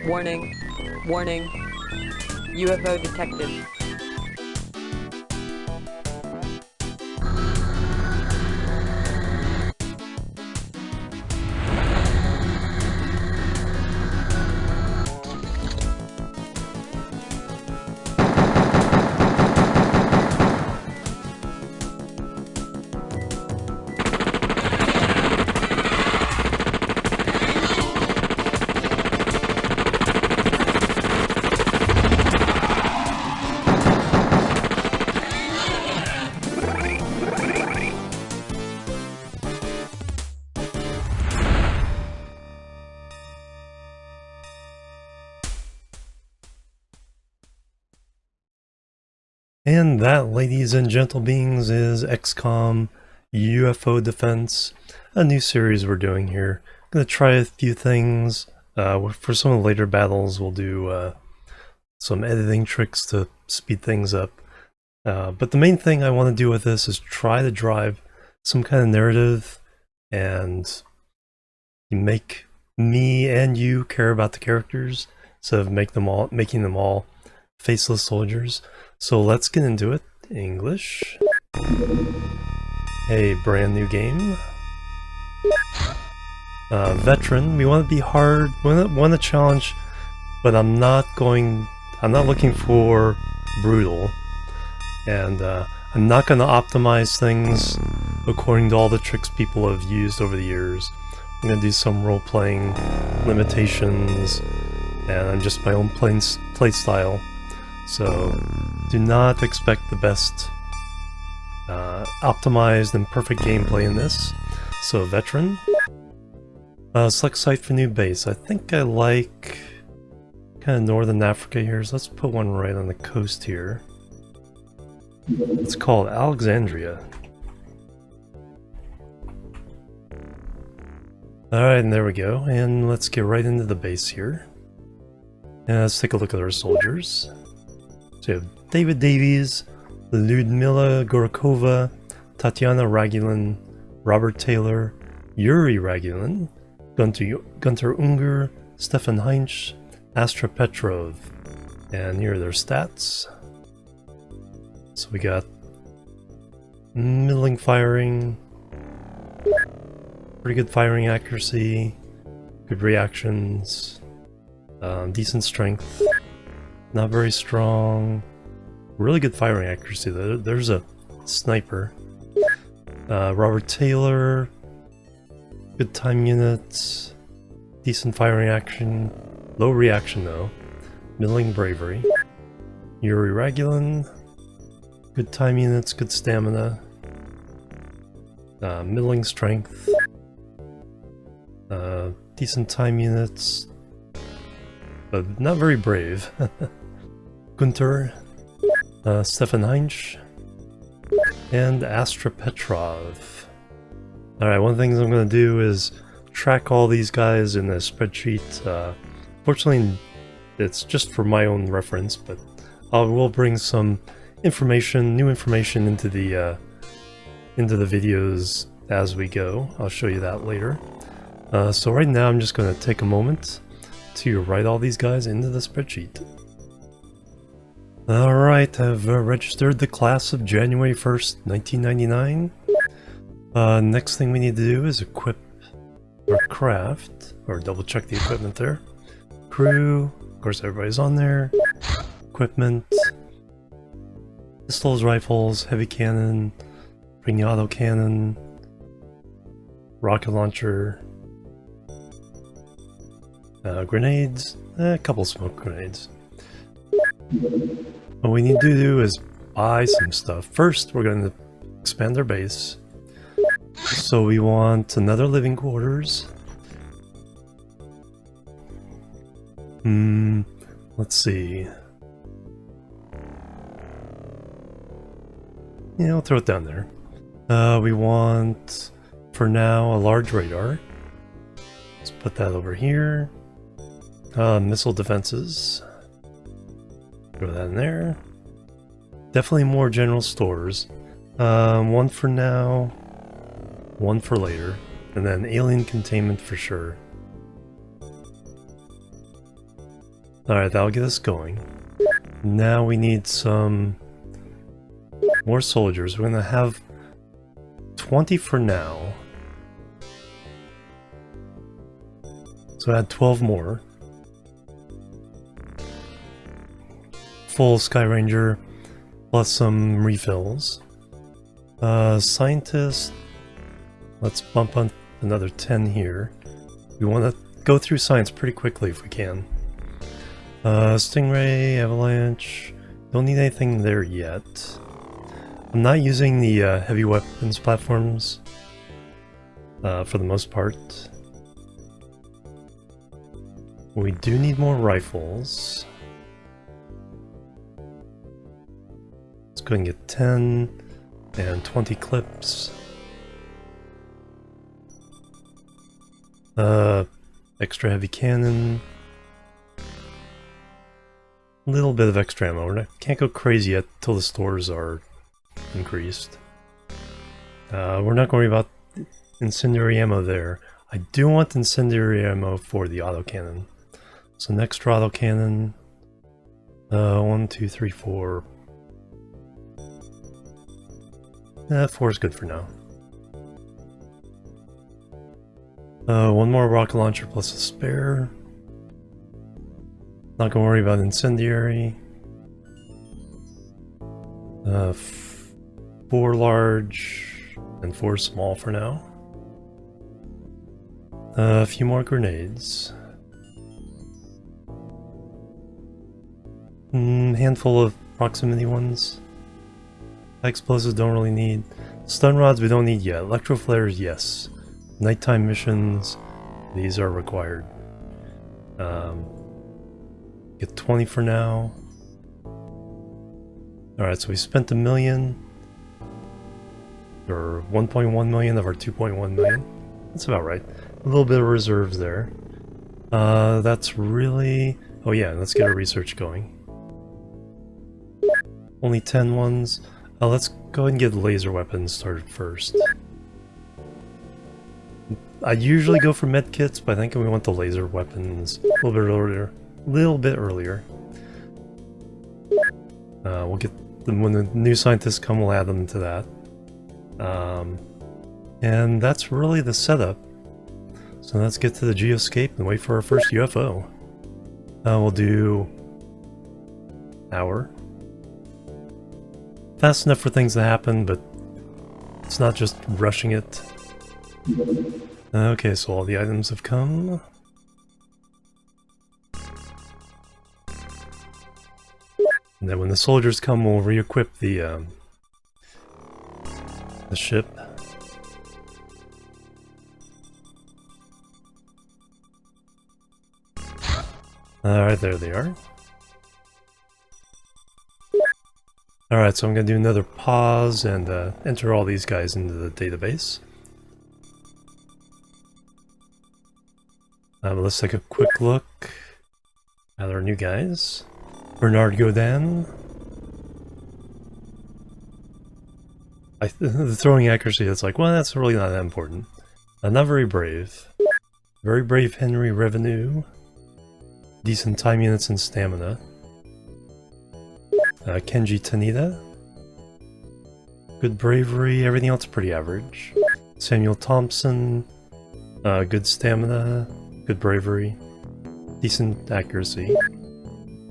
Warning. Warning. UFO detected. And that, ladies and gentle beings, is XCOM UFO Defense, a new series we're doing here. I'm going to try a few things. For some of the later battles, we'll do some editing tricks to speed things up. But the main thing I want to do with this is try to drive some kind of narrative and make me and you care about the characters instead of making them all faceless soldiers. So let's get into it. English. A brand new game. Veteran. We want to be hard. We want to challenge, but I'm not looking for brutal. And I'm not going to optimize things according to all the tricks people have used over the years. I'm going to do some role-playing limitations, and I'm just my own play style. So do not expect the best optimized and perfect gameplay in this. So veteran. Select site for new base. I think I like kind of northern Africa here, so let's put one right on the coast here. It's called Alexandria. Alright, and there we go. And let's get right into the base here. And let's take a look at our soldiers. So you have David Davies, Ludmila Gorokova, Tatiana Ragulin, Robert Taylor, Yuri Ragulin, Gunter Unger, Stefan Heinz, Astra Petrov. And here are their stats. So we got middling firing, pretty good firing accuracy, good reactions, decent strength, not very strong, really good firing accuracy. There's a sniper. Robert Taylor, good time units, decent firing action, low reaction though, middling bravery. Yuri Ragulin, good time units, good stamina, middling strength, decent time units, but not very brave. Gunter, Stefan Heinz, and Astra Petrov. Alright, one of the things I'm going to do is track all these guys in a spreadsheet. Fortunately, it's just for my own reference, but I will bring some new information into the videos as we go. I'll show you that later. So right now I'm just going to take a moment to write all these guys into the spreadsheet. Alright, I've registered the class of January 1st, 1999. Next thing we need to do is equip or craft, or double check the equipment there. Crew, of course everybody's on there. Equipment. Pistols, rifles, heavy cannon, bring auto cannon, rocket launcher, grenades, a couple smoke grenades. What we need to do is buy some stuff. First, we're going to expand our base. So we want another living quarters. Let's see. Yeah, I'll throw it down there. We want, for now, a large radar. Let's put that over here. Missile defenses. Throw that in there. Definitely more general stores. One for now, one for later, and then alien containment for sure. Alright, that'll get us going. Now we need some more soldiers. We're gonna have 20 for now. So add 12 more. Full Sky Ranger plus some refills. Scientist, let's bump on another 10 here. We want to go through science pretty quickly if we can. Stingray, Avalanche, don't need anything there yet. I'm not using the heavy weapons platforms for the most part. We do need more rifles. Let's go ahead and get 10 and 20 clips. Extra heavy cannon. A little bit of extra ammo. Can't go crazy yet until the stores are increased. We're not going to worry about incendiary ammo there. I do want incendiary ammo for the autocannon. So an extra autocannon. 1, 2, 3, 4. 4 is good for now. One more rocket launcher plus a spare. Not gonna worry about incendiary. 4 large and 4 small for now. A few more grenades. Handful of proximity ones. Explosives don't really need. Stun rods we don't need yet. Electro flares, yes. Nighttime missions, these are required. Get 20 for now. Alright, so we spent $1 million. Or 1.1 million of our 2.1 million. That's about right. A little bit of reserves there. That's really... Oh yeah, let's get our research going. Only 10 ones. Let's go ahead and get laser weapons started first. I usually go for med kits, but I think we want the laser weapons a little bit earlier. We'll get them when the new scientists come. We'll add them to that. And that's really the setup. So let's get to the geoscape and wait for our first UFO. We'll do hour. Fast enough for things to happen, but it's not just rushing it. Okay, so all the items have come. And then when the soldiers come, we'll re-equip the ship. Alright, there they are. Alright, so I'm going to do another pause and enter all these guys into the database. Let's take a quick look at our new guys. Bernard Godin. The throwing accuracy, it's like, well, that's really not that important. Not very brave. Very brave Henry Revenue. Decent time units and stamina. Kenji Tanida. Good bravery, everything else pretty average. Samuel Thompson. Good stamina. Good bravery. Decent accuracy.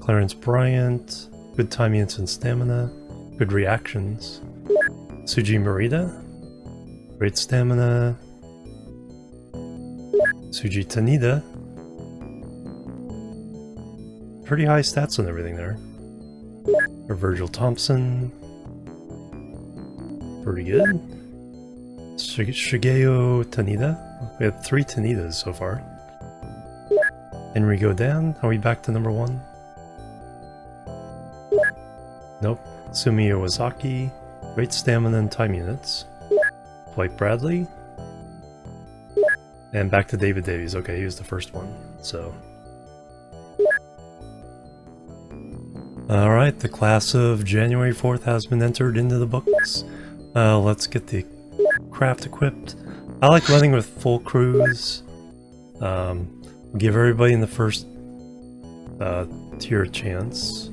Clarence Bryant. Good time units and stamina. Good reactions. Suji Morita. Great stamina. Suji Tanida. Pretty high stats on everything there. Or Virgil Thompson. Pretty good. Shigeo Tanida. We have 3 Tanidas so far. Henry Godin. Are we back to number 1? Nope. Sumi Iwasaki. Great stamina and time units. Dwight Bradley. And back to David Davies. Okay, he was the first one. So. Alright, the class of January 4th has been entered into the books. Let's get the craft equipped. I like running with full crews. Give everybody in the first to your chance.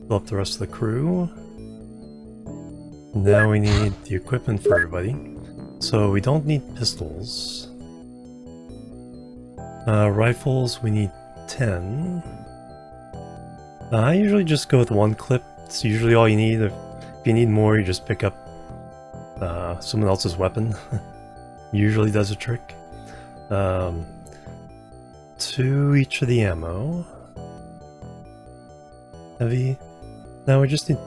Fill up the rest of the crew. Now we need the equipment for everybody. So we don't need pistols. Rifles, we need 10. I usually just go with one clip. It's usually all you need. If you need more, you just pick up someone else's weapon. Usually does a trick. 2 each of the ammo. Heavy. Now we just need...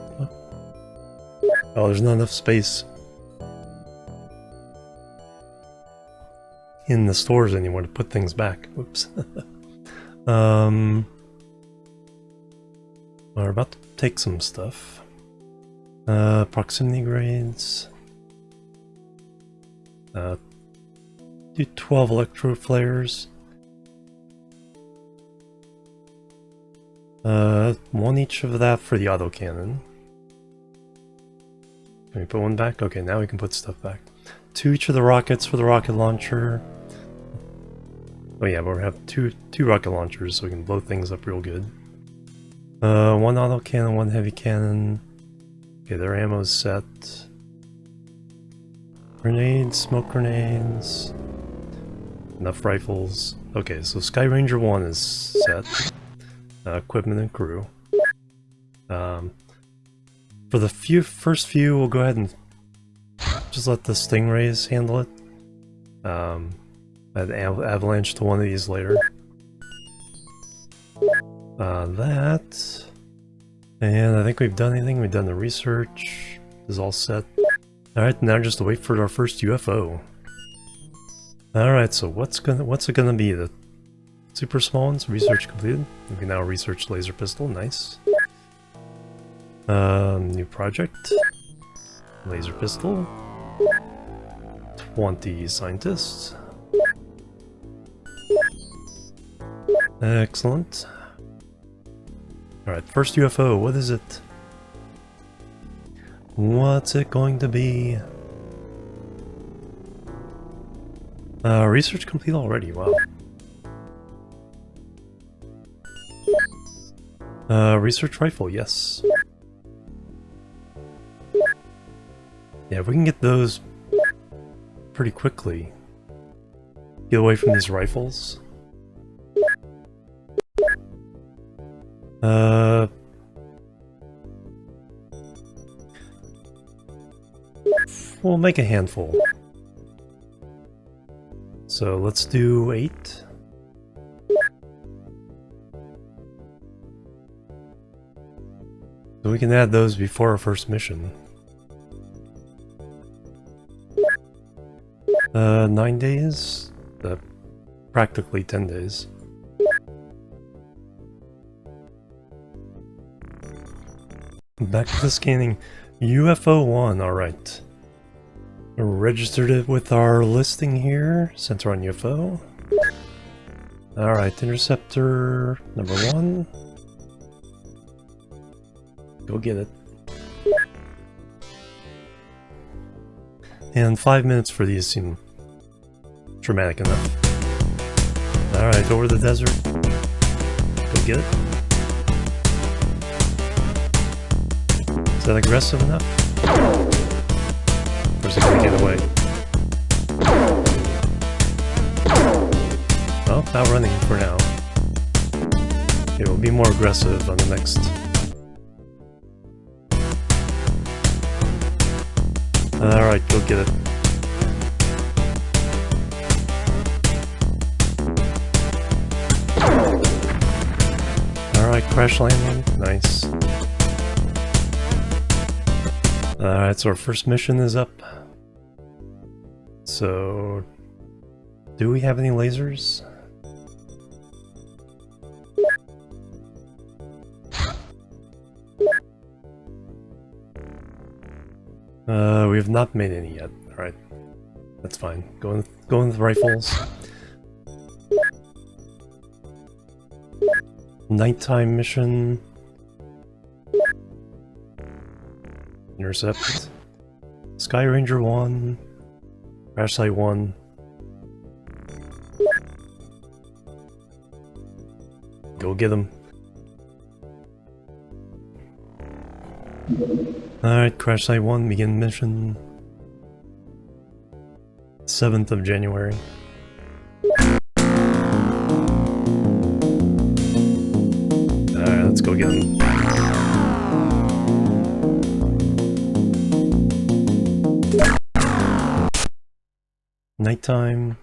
Oh, there's not enough space in the stores anymore to put things back. Whoops. We're about to take some stuff. Proximity grades. Do 12 electro flares. 1 each of that for the autocannon. Can we put one back? Okay, now we can put stuff back. 2 each of the rockets for the rocket launcher. Oh yeah, but we have two rocket launchers, so we can blow things up real good. 1 autocannon, 1 heavy cannon. Okay, their ammo's set. Grenades, smoke grenades. Enough rifles. Okay, so Sky Ranger 1 is set. Equipment and crew. For the first few, we'll go ahead and just let the Stingrays handle it. Add avalanche to one of these later. That. And I think we've done anything. We've done the research. This is all set. Alright, now just to wait for our first UFO. Alright, so what's it gonna be? The super small ones? Research completed. We can now research laser pistol. Nice. New project. Laser pistol. 20 scientists. Excellent. Alright, first UFO, what is it? What's it going to be? Research complete already, wow. Research rifle, yes. Yeah, we can get those pretty quickly. Get away from these rifles. We'll make a handful. So let's do 8. So we can add those before our first mission. 9 days? Practically 10 days. Back to the scanning. UFO 1, alright. Registered it with our listing here, since we're on UFO. Alright, interceptor number 1. Go get it. And 5 minutes for these seem dramatic enough. Alright, over the desert. Go get it. Is that aggressive enough? Or is it gonna get away? Well, not running for now. It will be more aggressive on the next. Alright, go get it. Alright, crash landing. Nice. Alright, so our first mission is up. So, do we have any lasers? We have not made any yet. Alright, that's fine. Go with rifles. Nighttime mission. Intercept. Sky Ranger 1. Crash Site 1. Go get him. Alright, Crash Site 1, begin mission. 7th of January. Alright, let's go get him. Nighttime.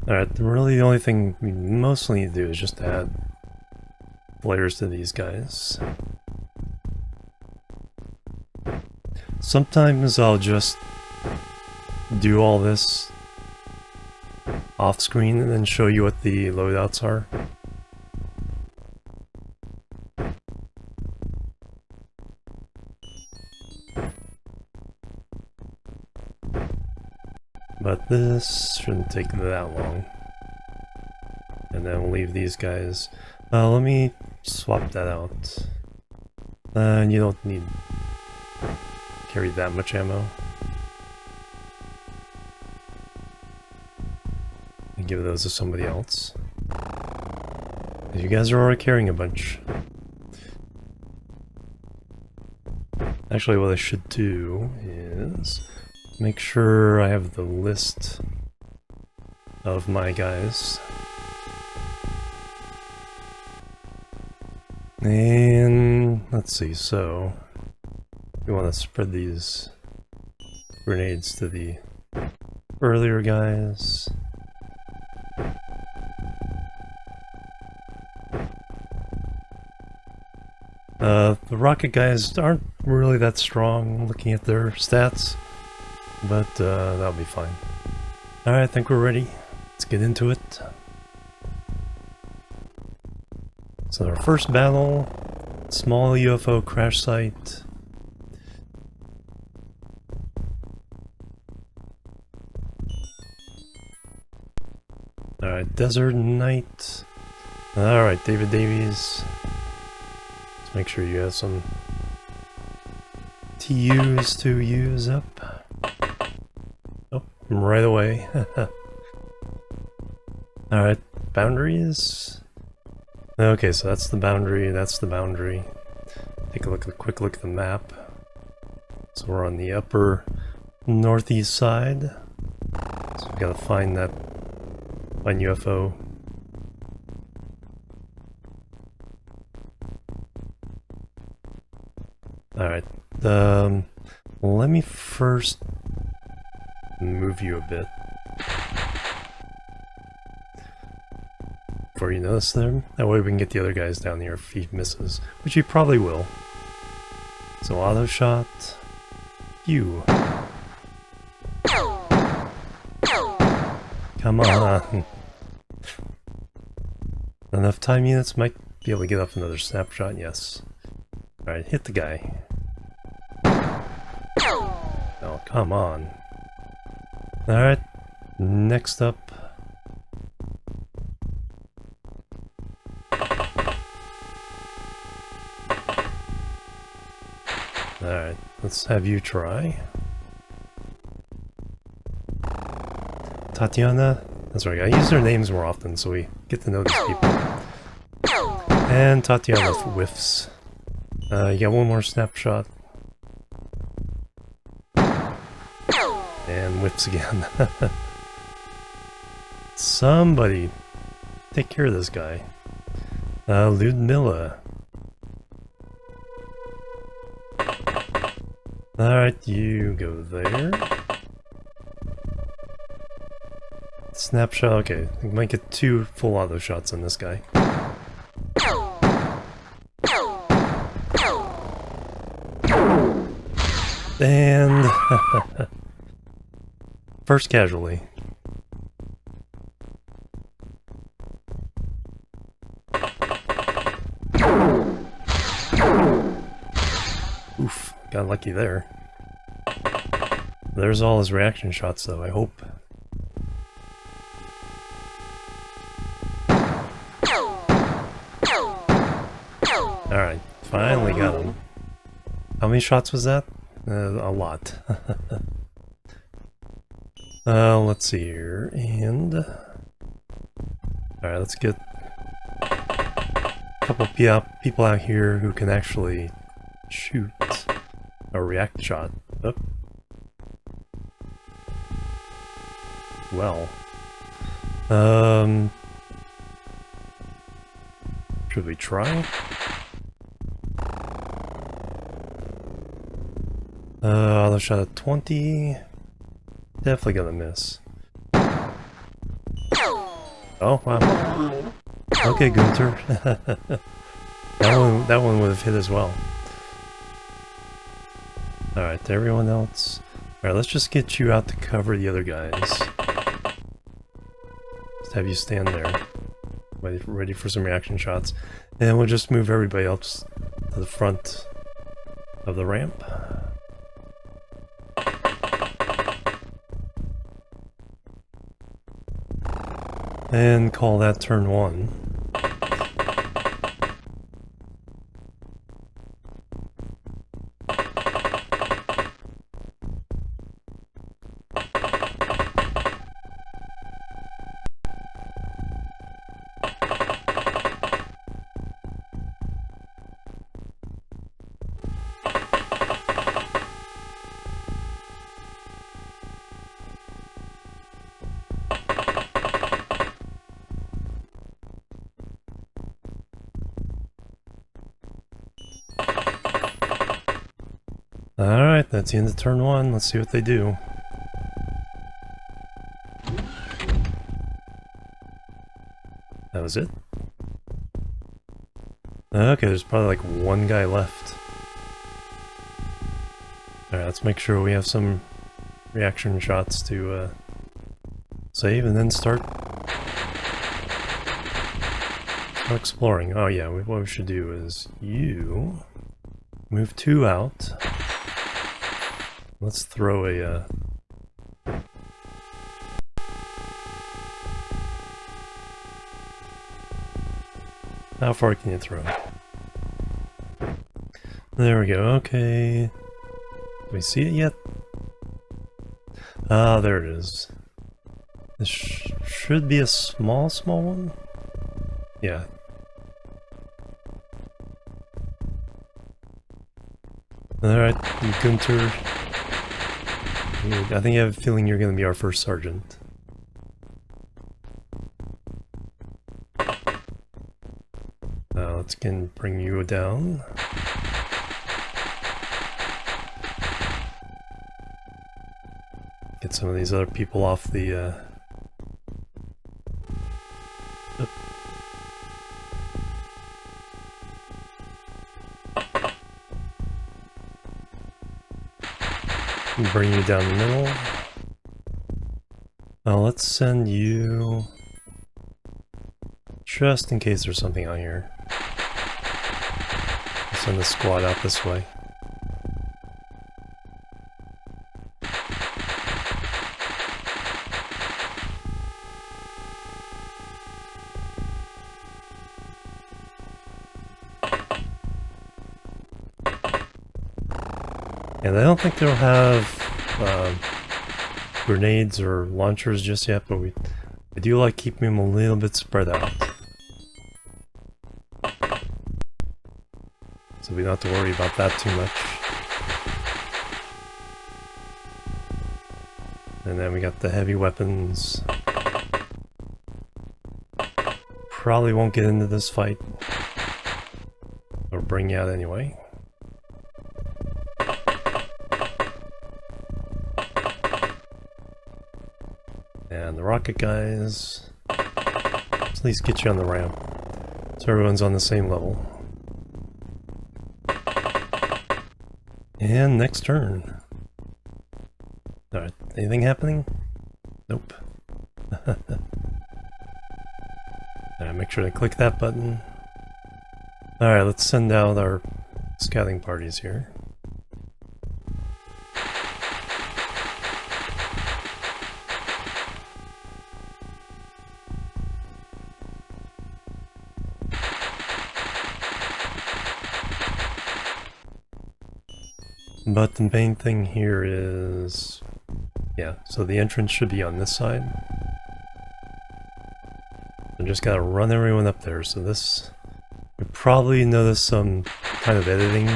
Alright, really the only thing we mostly need to do is just add flares to these guys. Sometimes I'll just do all this off screen and then show you what the loadouts are. But this shouldn't take that long. And then we'll leave these guys. Let me swap that out. And you don't need to carry that much ammo. And give those to somebody else. You guys are already carrying a bunch. Actually, what I should do is make sure I have the list of my guys. And let's see, so we want to spread these grenades to the earlier guys. The rocket guys aren't really that strong looking at their stats, but that'll be fine. Alright, I think we're ready. Let's get into it. So our first battle, small UFO crash site. Alright, desert night. Alright, David Davies. Let's make sure you have some TUs to use up. Oh, right away. Alright, boundaries. Okay, so that's the boundary, that's the boundary. Take a look, a quick look at the map. So we're on the upper northeast side. So we gotta find UFO. Alright, let me first move you a bit. Before you notice them, that way we can get the other guys down here if he misses, which he probably will. So auto shot, you. Come on. Enough time units might be able to get off another snapshot, yes. Alright, hit the guy. Oh, come on. Alright, next up. Alright, let's have you try. Tatiana. That's right, I use their names more often so we get to know these people. And Tatiana whiffs. You got one more snapshot. And whiffs again. Somebody take care of this guy. Ludmilla. Alright, you go there. Snapshot, okay. We might get 2 full auto shots on this guy. And first casualty. Oof, got lucky there. There's all his reaction shots though, I hope. Alright, finally got him. How many shots was that? A lot. Let's see here, and... Alright, let's get couple people out here who can actually shoot a react shot. Oh. Well. Should we try? Auto shot at 20. Definitely gonna miss. Oh, wow. Okay, Gunter. that one would have hit as well. Alright, to everyone else. Alright, let's just get you out to cover the other guys. Just have you stand there. Ready for some reaction shots. And we'll just move everybody else to the front of the ramp. And call that turn 1. Alright, that's the end of turn 1. Let's see what they do. That was it? Okay, there's probably like one guy left. Alright, let's make sure we have some reaction shots to save and then start exploring. Oh yeah, what we should do is you move 2 out. Let's throw a how far can you throw? There we go, okay. Do we see it yet? Ah, there it is. This should be a small one? Yeah. Alright, Gunter. I think I have a feeling you're going to be our first sergeant. Let's again bring you down. Get some of these other people off the bring you down the middle. Now let's send you just in case there's something out here. I'll send the squad out this way. And I don't think they'll have grenades or launchers just yet, but I do like keeping them a little bit spread out. So we don't have to worry about that too much. And then we got the heavy weapons. Probably won't get into this fight. Or bring you out anyway. And the rocket guys, let's at least get you on the ramp, so everyone's on the same level. And next turn. Alright, anything happening? Nope. Alright, make sure to click that button. Alright, let's send out our scouting parties here. But the main thing here is, yeah, so the entrance should be on this side. I just gotta run everyone up there, so this, we probably notice some kind of editing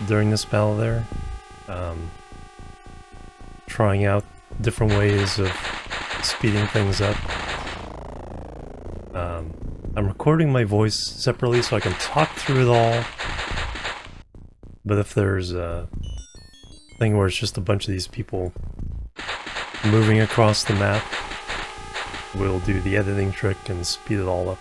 during this battle there. Trying out different ways of speeding things up. I'm recording my voice separately so I can talk through it all. But if there's a thing where it's just a bunch of these people moving across the map, we'll do the editing trick and speed it all up.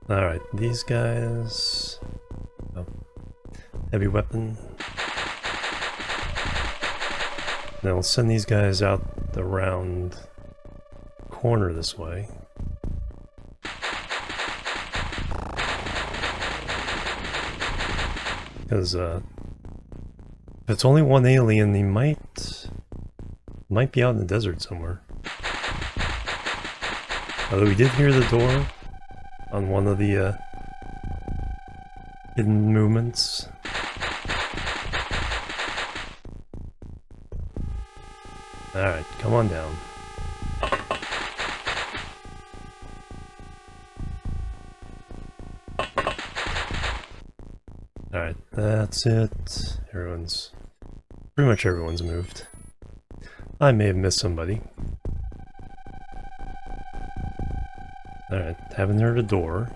Alright, these guys... Oh. Heavy weapon. Then we'll send these guys out the round corner this way. Because, if it's only one alien, he might be out in the desert somewhere. Although we did hear the door on one of the hidden movements. Alright, come on down. Alright, that's it. Pretty much everyone's moved. I may have missed somebody. Alright, haven't heard a door.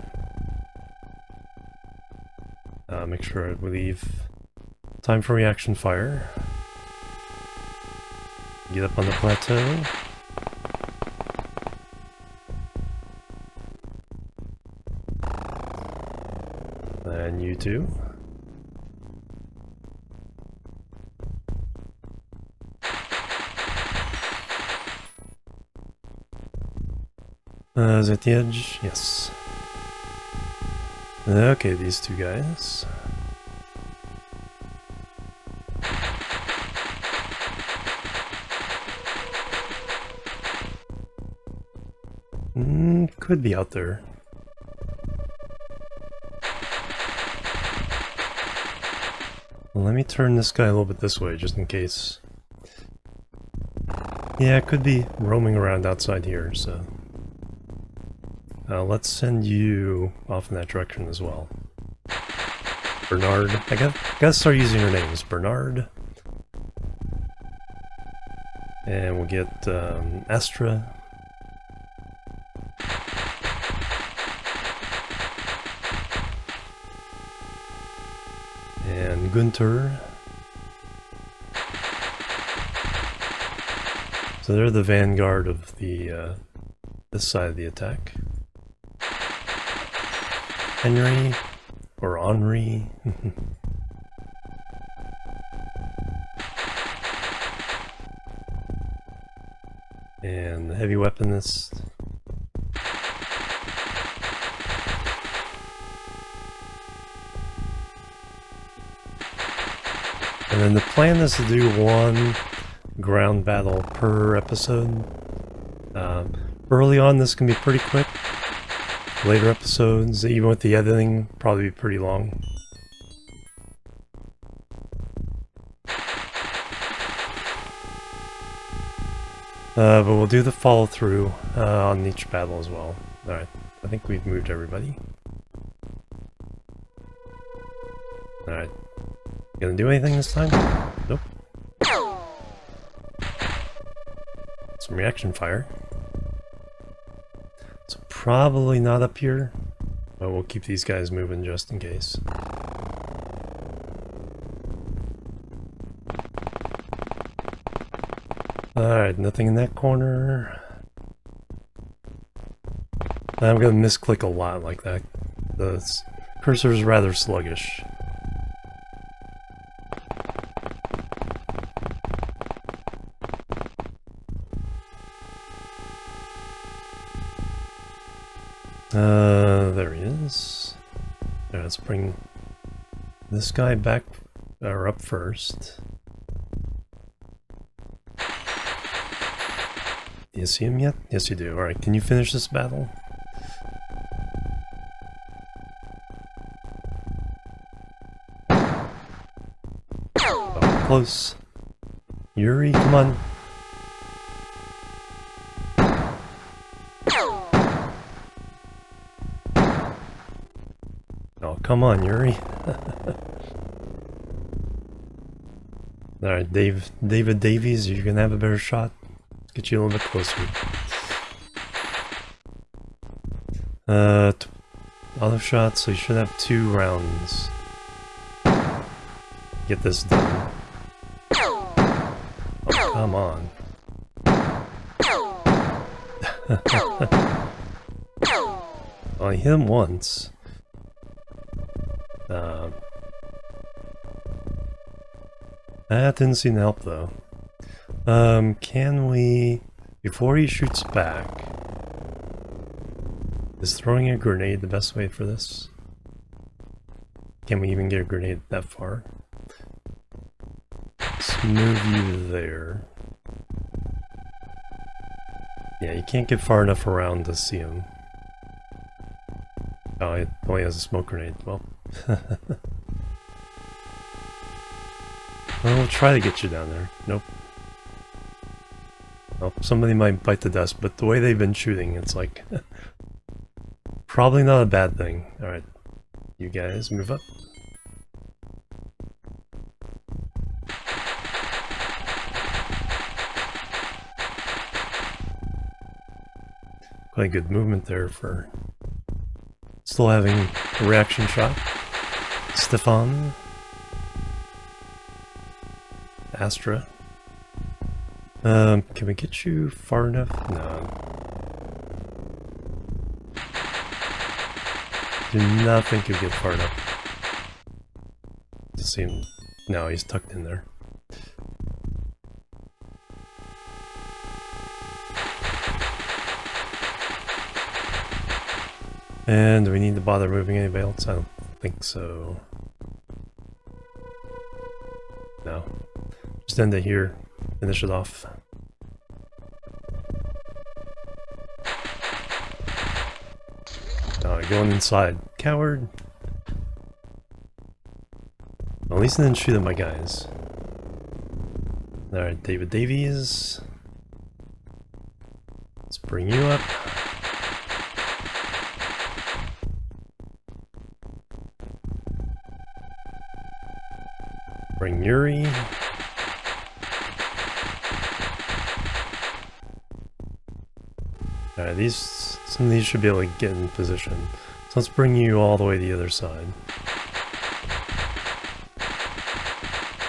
Make sure I leave time for reaction fire. Get up on the plateau. And you too. Is that the edge? Yes. Okay, these two guys. Could be out there. Well, let me turn this guy a little bit this way, just in case. Yeah, it could be roaming around outside here, so... let's send you off in that direction as well. Bernard. I gotta start using your names. Bernard. And we'll get Astra. And Gunter. So they're the vanguard of the this side of the attack. Henry or Henri. And the heavy weaponist. And then the plan is to do one ground battle per episode. Early on this can be pretty quick. Later episodes, even with the editing, probably be pretty long. But we'll do the follow through on each battle as well. Alright, I think we've moved everybody. Alright. Gonna do anything this time? Nope. Some reaction fire. So probably not up here, but we'll keep these guys moving just in case. Alright, nothing in that corner. I'm gonna misclick a lot like that. The cursor is rather sluggish. There he is. Yeah, let's bring this guy back, or up first. Do you see him yet? Yes, you do. Alright, can you finish this battle? Oh, close. Yuri, come on. come on, Yuri. Alright, David Davies, you're gonna have a better shot. Let's get you a little bit closer. Auto shot, so you should have 2 rounds. Get this done. Oh, come on. Oh, I hit him once. That didn't seem to help though. Can we, before he shoots back, is throwing a grenade the best way for this? Can we even get a grenade that far? Let's move you there. Yeah, you can't get far enough around to see him. Oh, it only has a smoke grenade. Well. Well, we'll try to get you down there. Nope. Well, somebody might bite the dust, but the way they've been shooting, it's like... probably not a bad thing. Alright. You guys, move up. Quite good movement there for... still having a reaction shot. Stefan. Astra. Can we get you far enough? No. Do not think you'll get far enough to see him. No, he's tucked in there. And do we need to bother moving anybody else? I don't think so. No. Just end it here. Finish it off. Oh, going inside. Coward! Well, at least I didn't shoot at my guys. Alright, David Davies. Let's bring you up. Bring Yuri. Alright, some of these should be able to get in position. So let's bring you all the way to the other side.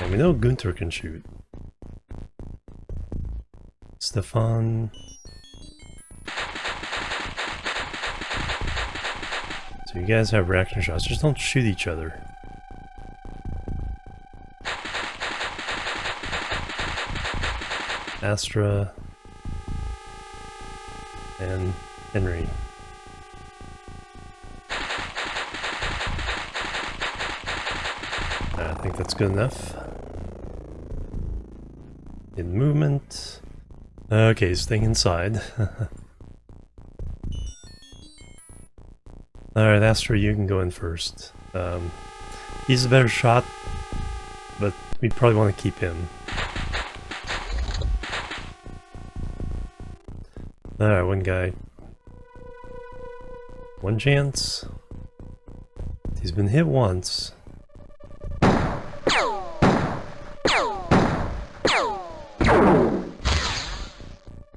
And we know Gunther can shoot. Stefan. So you guys have reaction shots, just don't shoot each other. Astra and Henry. I think that's good enough. In movement. Okay, staying inside. Alright, Astra, you can go in first. He's a better shot, but we probably want to keep him. Alright, one guy. One chance. He's been hit once.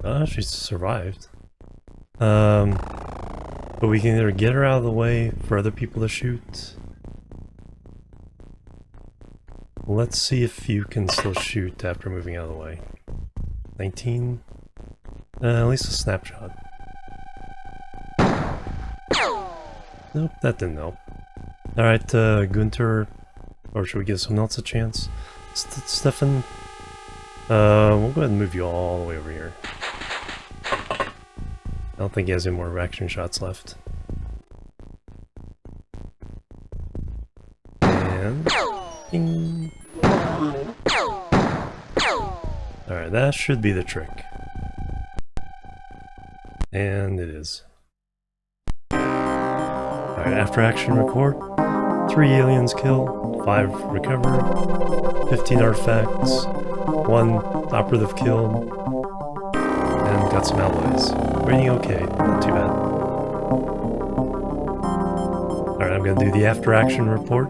Oh, she survived. But we can either get her out of the way for other people to shoot. Let's see if you can still shoot after moving out of the way. 19. At least a snapshot. Nope, that didn't help. Alright, Gunther, or should we give someone else a chance? Stefan, we'll go ahead and move you all the way over here. I don't think he has any more reaction shots left. And... ding. Alright, that should be the trick. And it is. Alright, after action record. 3 aliens killed, 5 recovered, 15 artifacts, 1 operative killed, and got some alloys. Rating okay, not too bad. Alright, I'm gonna do the after action report.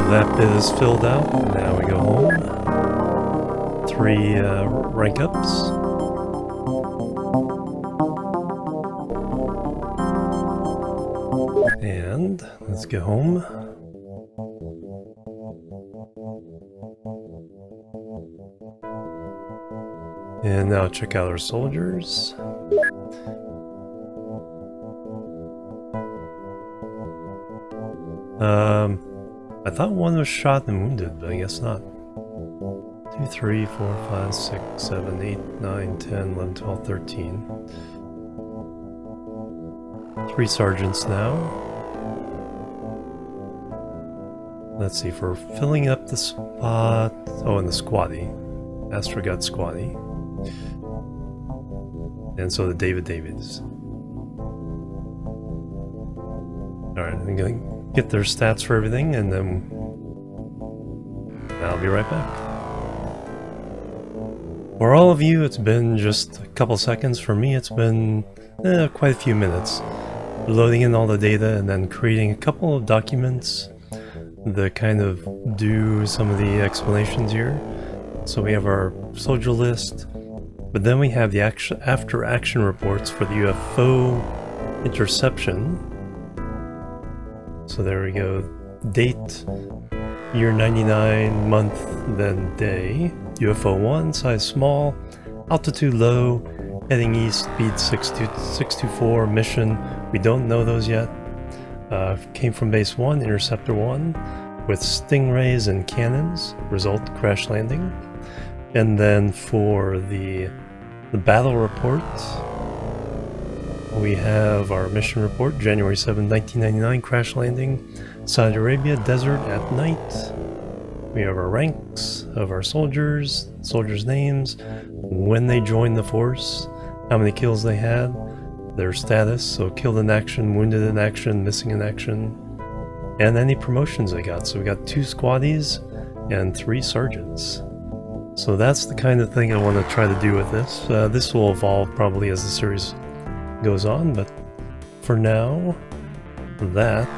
That bit is filled out. Now we go home. 3 rank ups. And let's get home. And now check out our soldiers. I thought one was shot and wounded, but I guess not. 2, 3, 4, 5, 6, 7, 8, 9, 10, 11, 12, 13. 3 sergeants now. Let's see, for filling up the spot... Oh, and the squatty. Astra got squatty. And so the Davids. Alright, I'm gonna get their stats for everything, and then I'll be right back. For all of you, it's been just a couple seconds. For me, it's been quite a few minutes. Loading in all the data and then creating a couple of documents that kind of do some of the explanations here. So we have our soldier list, but then we have the after action reports for the UFO interception. So there we go. Date, year 99, month, then day. UFO 1, size small, altitude low, heading east, speed 624, mission, we don't know those yet. Came from base 1, interceptor 1, with stingrays and cannons, result crash landing. And then for the battle report, we have our mission report, January 7, 1999, crash landing, Saudi Arabia, desert at night. We have our ranks of our soldiers, soldiers' names, when they joined the force, how many kills they had, their status, so killed in action, wounded in action, missing in action, and any promotions they got. So we got 2 squaddies and 3 sergeants. So that's the kind of thing I want to try to do with this. This will evolve probably as the series goes on, but for now, that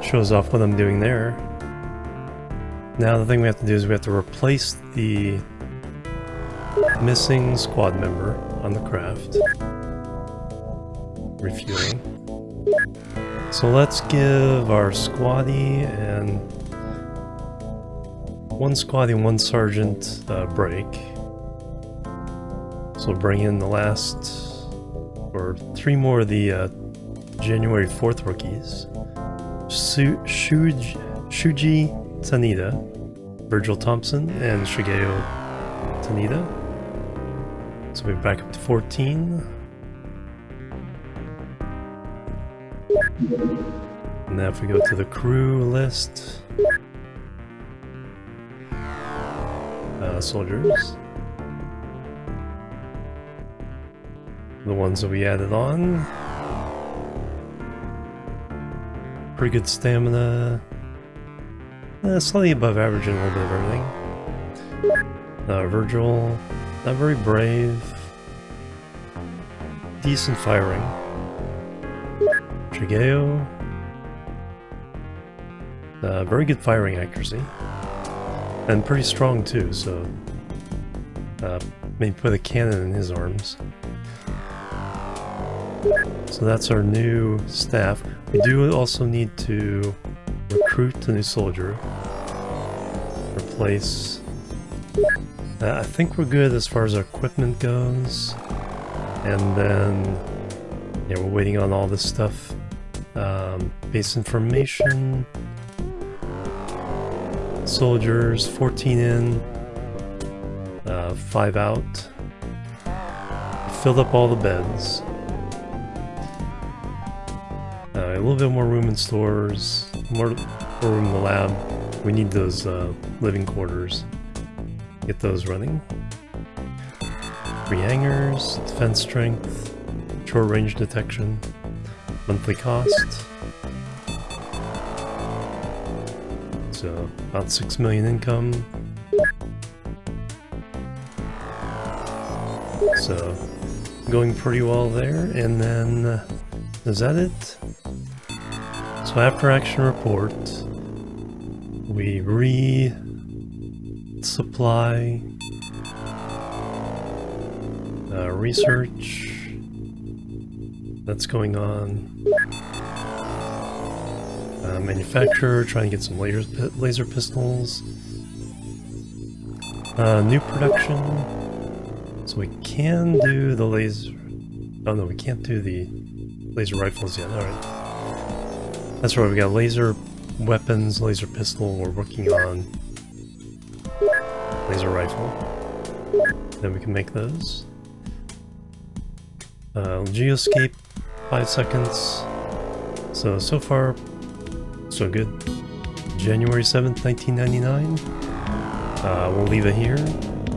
shows off what I'm doing there. Now the thing we have to do is we have to replace the missing squad member on the craft. Refueling. So let's give our squaddy and 1 squaddy and 1 sergeant break. So bring in the last, or 3 more of the January 4th rookies. Shuji Tanida, Virgil Thompson, and Shigeo Tanida. So we're back up to 14. And now if we go to the crew list, soldiers, the ones that we added on, pretty good stamina, slightly above average in a little bit of everything. Virgil, not very brave, decent firing. Shigeo, very good firing accuracy, and pretty strong too, so maybe put a cannon in his arms. So that's our new staff. We do also need to recruit a new soldier, replace. I think we're good as far as our equipment goes, and then yeah, we're waiting on all this stuff. Base information, soldiers, 14 in, 5 out. Filled up all the beds. A little bit more room in stores, more room in the lab. We need those living quarters. Get those running. 3 hangars, defense strength, short range detection, monthly cost. So about 6 million income. So going pretty well there. And then, is that it? So after action report, we resupply, research, that's going on. Manufacturer, trying to get some laser pistols. New production. So we can do the laser... Oh no, we can't do the laser rifles yet. Alright. That's right, we got laser weapons, laser pistol, we're working on laser rifle. Then we can make those. Geoscape, 5 seconds. So far, so good. January 7th, 1999. We'll leave it here.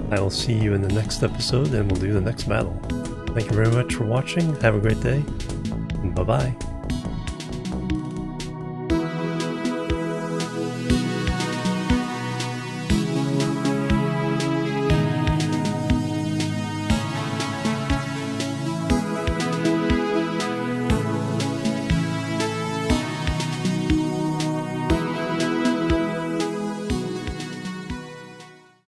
I will see you in the next episode and we'll do the next battle. Thank you very much for watching. Have a great day. Bye-bye.